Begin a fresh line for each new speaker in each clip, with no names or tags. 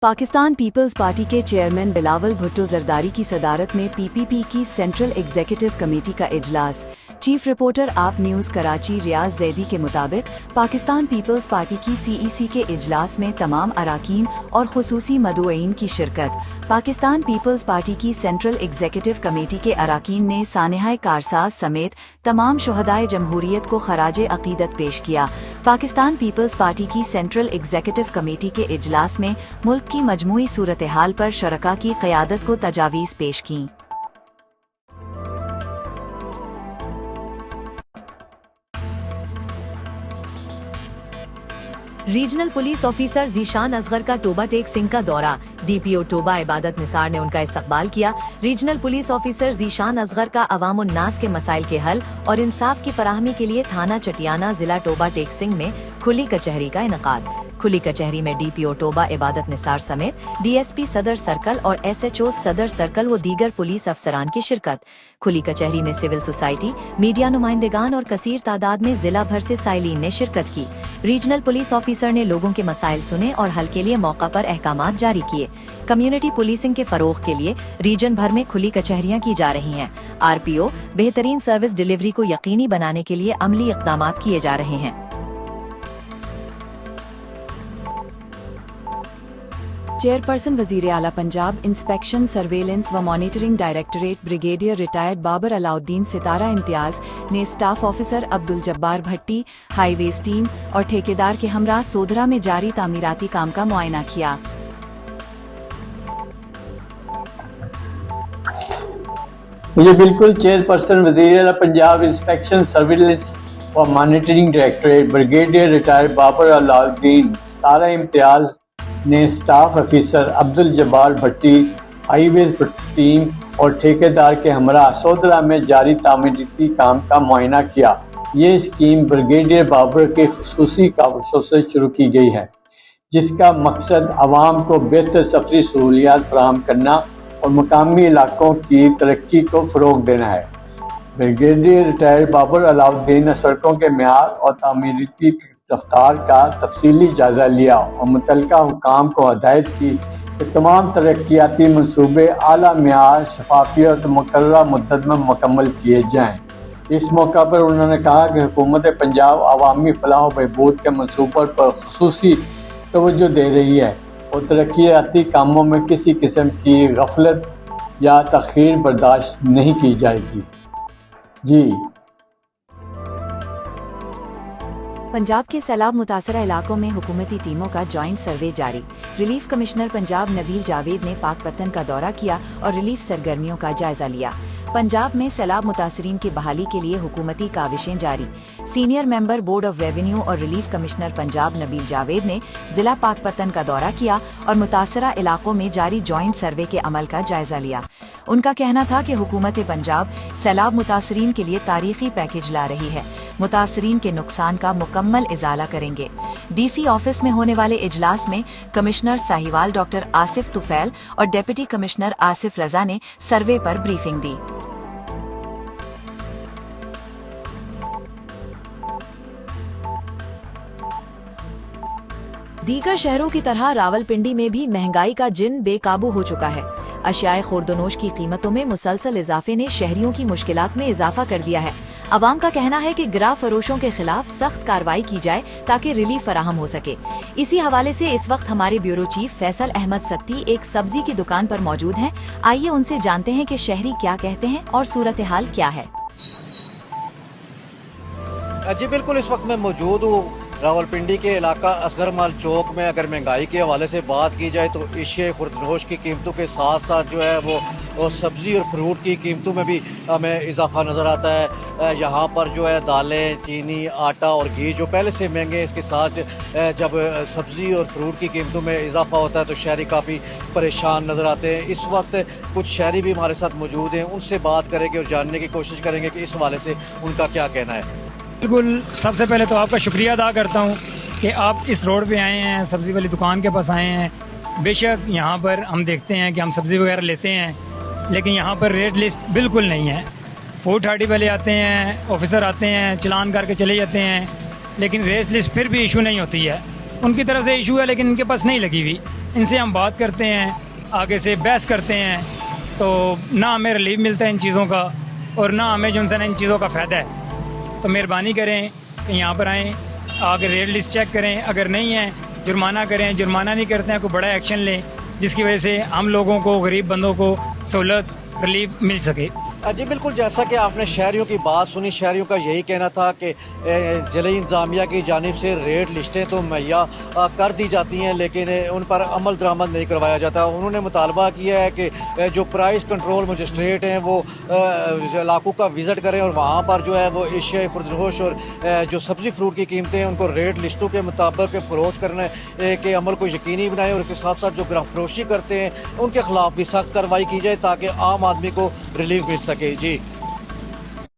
Pakistan peoples party के chairman Bilawal Bhutto Zardari की सदारत में पीपीपी की सेंट्रल एग्जीक्यूटिव कमेटी का इजलास। चीफ रिपोर्टर आप न्यूज़ कराची रियाज जैदी के मुताबिक पाकिस्तान पीपल्स पार्टी की सीईसी के इजलास में तमाम अराकीन और खुसूसी मदुईन की शिरकत। पाकिस्तान पीपल्स पार्टी की सेंट्रल एग्जीक्यूटिव कमेटी के अराकीन ने सानेहाए कारसाज समेत तमाम शुहदाए जमहूरियत को खराजे अकीदत पेश किया। पाकिस्तान पीपल्स पार्टी की सेंट्रल एग्जीक्यूटिव कमेटी के इजलास में मुल्क की मजमूई सूरत हाल पर शरका की क़यादत को तजावीज़ पेश की। Regional police officer Zeeshan Asghar का टोबा टेक सिंह का दौरा। डीपीओ टोबा इबादत निसार ने उनका इस्तकबाल किया। Regional police officer Zeeshan Asghar का अवाम उन्नास के मसाइल के हल और इंसाफ की फराहमी के लिए थाना चटियाना जिला टोबा टेक सिंह में खुली कचहरी का इनकाद। खुली कचहरी में डीपीओ टोबा इबादत निसार समेत डीएसपी सदर सर्कल और एसएचओ सदर सर्कल व दीगर पुलिस अफसरान की शिरकत। खुली कचहरी में सिविल सोसाइटी, मीडिया नुमाइंदगान और कसीर तादाद में जिला भर से साइलीन ने शिरकत की। रीजनल पुलिस ऑफिसर ने लोगों के मसाइल सुने और हल के लिए मौका पर अहकामात जारी किए। कम्युनिटी पुलिसिंग के फरोग के लिए रीजन भर में खुली कचहरियां की जा रही हैं। आरपीओ बेहतरीन सर्विस डिलीवरी को यकीनी बनाने के लिए अमली इक़दामात किए जा रहे हैं। चेयरपर्सन वजीर आला पंजाब इंस्पेक्शन सर्वेलेंस व monitoring directorate brigadier retired Babar Alauddin Sitara Imtiaz ने staff officer Abdul Jabbar Bhatti, highways team और ठेकेदार के हमरा सोधरा में जारी तामीराती काम का मुआयना किया।
मुझे बिल्कुल चेयरपर्सन वजीर आला पंजाब इंस्पेक्शन सर्वेलेंस व monitoring directorate brigadier retired Babar Alauddin Sitara Imtiaz ने staff officer Abdul Jabbar Bhatti, highways team और ठेकेदार के हमरा सोधरा में जारी तामीराती काम का मुआयना किया। ये स्कीम ब्रिगेडियर बाबर के खुसूसी कावसों से शुरू की गई है, जिसका मकसद आवाम को बेहतर सफरी सहूलियात फराहम करना और मकामी इलाकों की तरक्की को फ़रोग देना है। ब्रिगेडियर रिटायर्ड बाबर अलाउद्दीन ने सड़कों के मेयार और तामीराती रफ्तार का तफसीली जायजा लिया और मुतल्लिका हुकाम को हिदायत की कि तमाम तरक्याती मनसूबे आला मेयार, शफाफियत और मुकर्ररा मुद्दत में मुकम्मल किए जाएँ। इस मौका पर उन्होंने कहा कि हुकूमत पंजाब अवामी फलाह व बहबूद के मनसूबों पर खुसूसी तवज्जो दे रही है और तरक्याती कामों में किसी किस्म की गफलत या तख़ीर बर्दाश्त नहीं की जाएगी। जी।
पंजाब के सैलाब मुतासरा इलाकों में हुकूमती टीमों का जॉइंट सर्वे जारी। रिलीफ कमिश्नर पंजाब नबील जावेद ने पाकपतन का दौरा किया और रिलीफ सरगर्मियों का जायजा लिया। पंजाब में सैलाब मुतासरीन की बहाली के लिए हुकूमती काविशें जारी। Senior member board of revenue और रिलीफ कमिश्नर पंजाब नबील जावेद ने जिला पाकपतन का दौरा किया और मुतासरा इलाकों में जारी जॉइंट सर्वे के अमल का जायजा लिया। उनका कहना था कि हुकूमत पंजाब सैलाब मुतासरीन के लिए तारीखी पैकेज ला रही है। मुतासरीन के नुकसान का मुकम्मल इजाला करेंगे। डीसी ऑफिस में होने वाले इजलास में कमिश्नर साहिवाल डॉक्टर आसिफ तुफैल और डिप्टी कमिश्नर आसिफ रजा ने सर्वे पर ब्रीफिंग दी। दीगर शहरों की तरह रावलपिंडी में भी महंगाई का जिन बेकाबू हो चुका है। अशियाए खुर्दनोश की कीमतों में मुसलसल इजाफे ने शहरियों की मुश्किलात में इजाफा कर दिया है। अवाम का कहना है कि गिरा फरोशों के खिलाफ सख्त कार्रवाई की जाए ताकि रिलीफ फराहम हो सके। इसी हवाले से इस वक्त हमारे ब्यूरो चीफ फैसल अहमद सत्ती एक सब्जी की दुकान पर मौजूद हैं। आइए उनसे जानते हैं कि शहरी क्या कहते हैं और सूरत हाल क्या है।
जी बिल्कुल, इस वक्त मैं मौजूद हूँ रावलपिंडी के इलाका असगर माल चौक में। अगर महंगाई के हवाले से बात की जाए तो एशिया खुर्दनोश की कीमतों के साथ साथ जो है वो सब्ज़ी और फ्रूट की कीमतों में भी हमें इजाफा नज़र आता है। यहाँ पर जो है दालें, चीनी, आटा और घी जो पहले से महंगे, इसके साथ जब सब्ज़ी और फ्रूट की कीमतों में इजाफा होता है तो शहरी काफ़ी परेशान नज़र आते हैं। इस वक्त कुछ शहरी भी हमारे साथ मौजूद हैं, उनसे बात करेंगे और जानने की कोशिश करेंगे कि इस हवाले से उनका क्या कहना है।
बिल्कुल, सबसे पहले तो आपका शुक्रिया अदा करता हूँ कि आप इस रोड पे आए हैं, सब्ज़ी वाली दुकान के पास आए हैं। बेशक यहाँ पर हम देखते हैं कि हम सब्ज़ी वगैरह लेते हैं, लेकिन यहाँ पर रेट लिस्ट बिल्कुल नहीं है। 430 वाले आते हैं, ऑफिसर आते हैं, चलान करके चले जाते हैं, लेकिन रेट लिस्ट फिर भी इशू नहीं होती है। उनकी तरफ से इशू है लेकिन इनके पास नहीं लगी हुई। इनसे हम बात करते हैं, आगे से बहस करते हैं, तो ना हमें रिलीफ मिलता है इन चीज़ों का और ना हमें जो इन चीज़ों का फ़ायदा है। तो मेहरबानी करें कि यहाँ पर आएँ, आगे रेट लिस्ट चेक करें, अगर नहीं है जुर्माना करें, जुर्माना नहीं करते हैं कोई बड़ा एक्शन लें जिसकी वजह से हम लोगों को, गरीब बंदों को सहूलत, रिलीफ मिल सके।
जी बिल्कुल, जैसा कि आपने शहरियों की बात सुनी, शहरियों का यही कहना था कि ज़िले इंतज़ामिया की जानिब से रेट लिस्टें तो मुहैया कर दी जाती हैं लेकिन उन पर अमल दरामद नहीं करवाया जाता। उन्होंने मुतालबा किया है कि जो प्राइस कंट्रोल मजिस्ट्रेट हैं वो इलाकों का विज़िट करें और वहाँ पर जो है वो एशिया खुर्दनोश और जो सब्ज़ी फ्रूट की कीमतें हैं उनको रेट लिस्टों के मुताबिक फ़रोख्त करने के अमल को यकीनी बनाएं और उसके साथ साथ जो ग्राम फरोशी करते हैं उनके खिलाफ भी सख्त कार्रवाई की जाए ताकि आम आदमी को रिलीफ मिल सके। जी।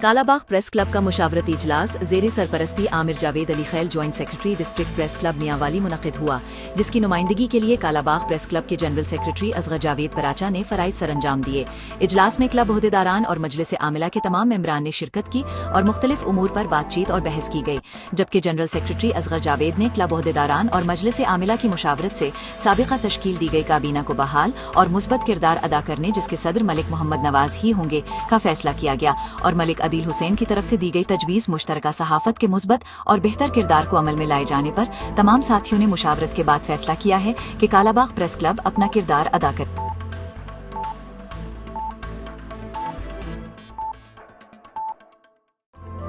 कालाबाग प्रेस क्लब का मुशावरती इजलास ज़ेरे सरपरस्ती Aamir Javed Ali Khel joint secretary district press club Mianwali मुनक़िद हुआ, जिसकी नुमाइंदगी के लिए कालाबाग प्रेस क्लब के जनरल सेक्रेटरी असगर जावेद पराचा ने फ़राइज़ सरअंजाम दिए। इजलास में क्लब ओहदेदारान और मजलिस आमिला के तमाम मेंबरान ने शिरकत की और मुख्तलिफ उमूर पर बातचीत और बहस की गई, जबकि जनरल सेक्रेटरी असगर जावेद ने क्लब ओहदेदारान और मजलिस आमिला की मुशावरत से साबिक़ा तश्कील दी गई काबीना को बहाल और मुस्बत किरदार अदा करने, जिसके सदर मलिक मोहम्मद नवाज ही होंगे, का फैसला किया गया और मलिक अदील हुसैन की तरफ से दी गई तजवीज़ मुश्तरका सहाफ़त के मुस्बत और बेहतर किरदार को अमल में लाए जाने पर तमाम साथियों ने मुशावरत के बाद फैसला किया है कि कालाबाग प्रेस क्लब अपना किरदार अदा करे।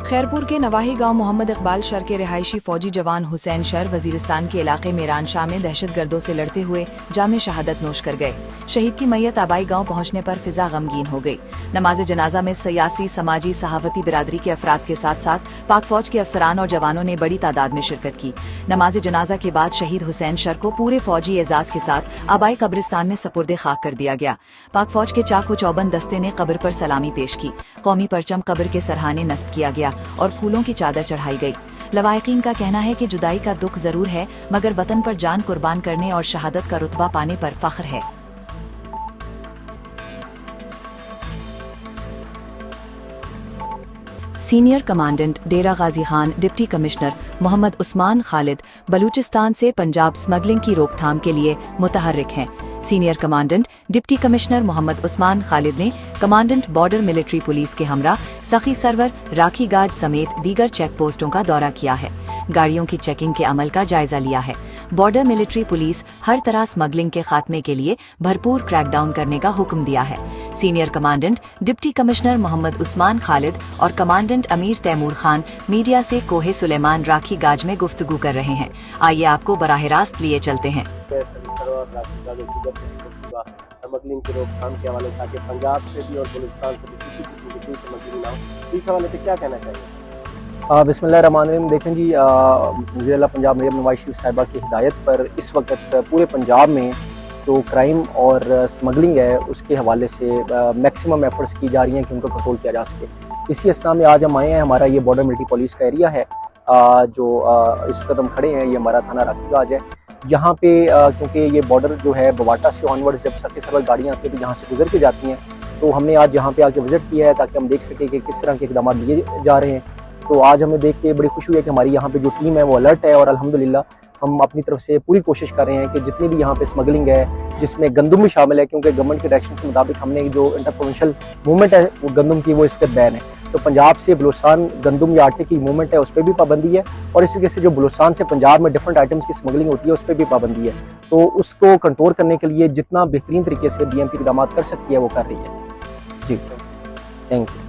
खैरपुर के नवाही गांव मोहम्मद इकबाल शर के रिहायशी फौजी जवान हुसैन शर वजीरिस्तान के इलाके मीरान शाह में दहशतगर्दों से लड़ते हुए जामे शहादत नोश कर गए। शहीद की मैयत आबाई गांव पहुंचने पर फिजा गमगीन हो गई। नमाज जनाजा में सियासी, समाजी, सहाफती बिरादरी के अफराद के साथ साथ पाक फौज के अफसरान और जवानों ने बड़ी तादाद में शिरकत की। नमाज जनाजा के बाद शहीद हुसैन शर को पूरे फौजी एजाज के साथ आबाई कब्रिस्तान में सपुर्दे खाक कर दिया गया। पाक फौज के चाक चौबंद दस्ते ने कब्र पर सलामी पेश की। कौमी परचम कब्र के सरहाने नस्ब किया गया और फूलों की चादर चढ़ाई गई। लवायकीन का कहना है कि जुदाई का दुख जरूर है, मगर वतन पर जान कुर्बान करने और शहादत का रुतबा पाने पर फख्र है। Senior commandant Dera Ghazi Khan deputy commissioner Mohammad Usman Khalid Balochistan से पंजाब स्मगलिंग की रोकथाम के लिए मुतहर्रिक हैं। Senior commandant deputy commissioner Mohammad Usman Khalid ने कमांडेंट बॉर्डर मिलिट्री पुलिस के हमरा सखी सरवर, राखी गाज समेत दीगर चेक पोस्टों का दौरा किया है। गाड़ियों की चेकिंग के अमल का जायजा लिया है। बॉर्डर मिलिट्री पुलिस हर तरह स्मगलिंग के खात्मे के लिए भरपूर क्रैकडाउन करने का हुक्म दिया है। Senior commandant deputy commissioner Mohammad Usman Khalid और कमांडेंट अमीर तैमूर खान मीडिया से कोहे सुलेमान राखी गाज में गुफ्तगू कर रहे हैं। आइए आपको बराह रास्त लिए चलते हैं।
स्मगलिंग की रोकथाम के हवाले ताकि पंजाब से भी और बलूचिस्तान से भी किसी किस्म की स्मगलिंग ना हो, इस हवाले से क्या कहना चाहिए? बिस्मिल्लाहिर्रहमानिर्रहीम। देखें जी, वज़ीर पंजाब मरियम नवाज शरीफ साहिबा की हिदायत पर इस वक्त पूरे पंजाब में जो क्राइम और स्मगलिंग है उसके हवाले से मैक्सिमम एफर्ट्स की जा रही हैं कि उनको कंट्रोल किया जा सके। इसी असना में आज हम आए हैं। हमारा ये बॉर्डर मिलिट्री पुलिस का एरिया है जो इस वक्त हम खड़े हैं। ये हमारा थाना राखी गाज है। यहाँ पे क्योंकि ये बॉर्डर जो है बवाटा से ऑनवर्ड्स जब सफ़े सरवर गाड़ियाँ आती हैं तो यहाँ से गुजर के जाती हैं, तो हमने आज यहाँ पे आके विजिट किया है ताकि हम देख सकें कि किस तरह के इकदाम लिए जा रहे हैं। तो आज हमें देख के बड़ी खुशी हुई है कि हमारी यहाँ पे जो टीम है वो अलर्ट है और अल्हम्दुलिल्लाह हम अपनी तरफ से पूरी कोशिश कर रहे हैं कि जितनी भी यहाँ पे स्मगलिंग है, जिसमें गंदम भी शामिल है, क्योंकि गवर्नमेंट के डायरेक्शन के मुताबिक हमने जो इंटर प्रोविंशियल मूवमेंट है वो गंदम की वो इस पर बैन है। तो पंजाब से बलूचिस्तान गंदम या आटे की मूवमेंट है उस पर भी पाबंदी है और इसी तरीके से जो बलूचिस्तान से पंजाब में डिफरेंट आइटम्स की स्मगलिंग होती है उस पर भी पाबंदी है। तो उसको कंट्रोल करने के लिए जितना बेहतरीन तरीके से बीएमपी इकदाम कर सकती है वो कर रही है। जी, थैंक यू।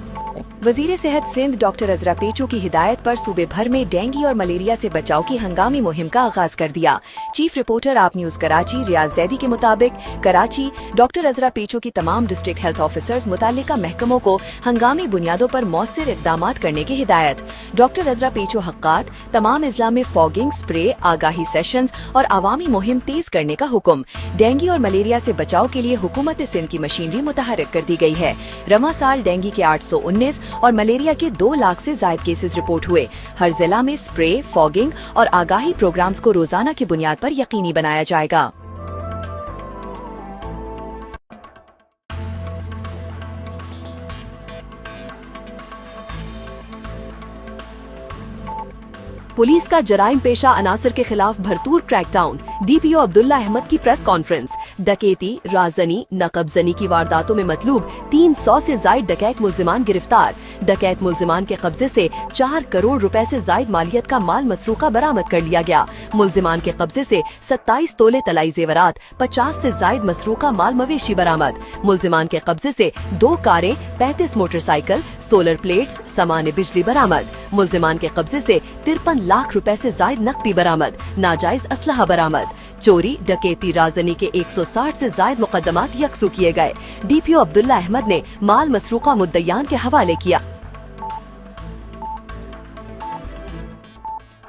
वजीर सेहत सिंध डॉक्टर अजरा पेचो की हिदायत पर सूबे भर में डेंगू और मलेरिया से बचाव की हंगामी मुहिम का आगाज कर दिया। चीफ रिपोर्टर आप न्यूज कराची रियाज जैदी के मुताबिक कराची डॉक्टर अजरा पेचो की तमाम डिस्ट्रिक्ट हेल्थ ऑफिसर्स मुतालिका महकमों को हंगामी बुनियादों पर मौसर इकदाम करने की हिदायत। डॉक्टर अजरा पेचो हक्कात तमाम अजला में फॉगिंग, स्प्रे, आगाही सेशंस और आवामी मुहिम तेज करने का हुक्म। डेंगू और मलेरिया से बचाव के लिए हुकूमत सिंध की मशीनरी मुतहर्रिक कर दी गई है। रवा साल डेंगू के 819 और मलेरिया के 2 लाख से ज्यादा केसेस रिपोर्ट हुए। हर जिला में स्प्रे, फॉगिंग और आगाही प्रोग्राम्स को रोजाना की बुनियाद पर यकीनी बनाया जाएगा।
पुलिस का जराइम पेशा अनासर के खिलाफ भरपूर क्रैकडाउन। डीपीओ अब्दुल्ला अहमद की प्रेस कॉन्फ्रेंस। डकैती, राजनी, नकबजनी की वारदातों में मतलूब 300 से जायद डकैत मुल्जिमान गिरफ्तार। डकैत मुल्जिमान के कब्जे से 4 करोड़ रुपए से जायद मालियत का माल मसरूका बरामद कर लिया गया। मुल्जिमान के कब्जे से 27 तोले तलाई जेवरात, 50 से जायद मसरूका माल मवेशी बरामद। मुल्जिमान के कब्जे से 2 कारें, 35 मोटरसाइकिल, सोलर प्लेट्स, सामान बिजली बरामद। मुल्जिमान के कब्जे से 53 लाख रुपए से जायद नकदी बरामद। नाजायज असलहा बरामद। चोरी, डकैती, राजनी के 160 से जायद मुकदमात यकसू किए गए। डीपीओ अब्दुल्ला अहमद ने माल मसरूका मुद्दयान के हवाले किया।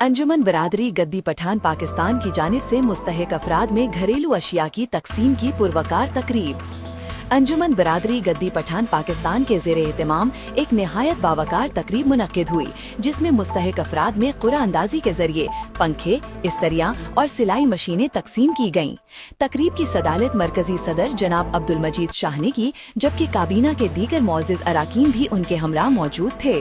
अंजुमन बरादरी गद्दी पठान पाकिस्तान की जानिब से मुस्तहिक अफराद में घरेलू अशिया की तकसीम की पुरवकार तकरीब। अंजुमन बरादरी गद्दी पठान पाकिस्तान के ज़ेरे एहतमाम एक निहायत बावकार तकरीब मुनक्किद हुई, जिसमें मुस्तहिक अफराद में कुरान अंदाजी के जरिए पंखे, इस्तरियाँ और सिलाई मशीनें तकसीम की गयीं। तकरीब की सदालत मरकजी सदर जनाब अब्दुल मजीद शाह ने की, जबकि काबीना के दीगर मोअज़्ज़िज़ अराकीन भी उनके हमरा मौजूद थे।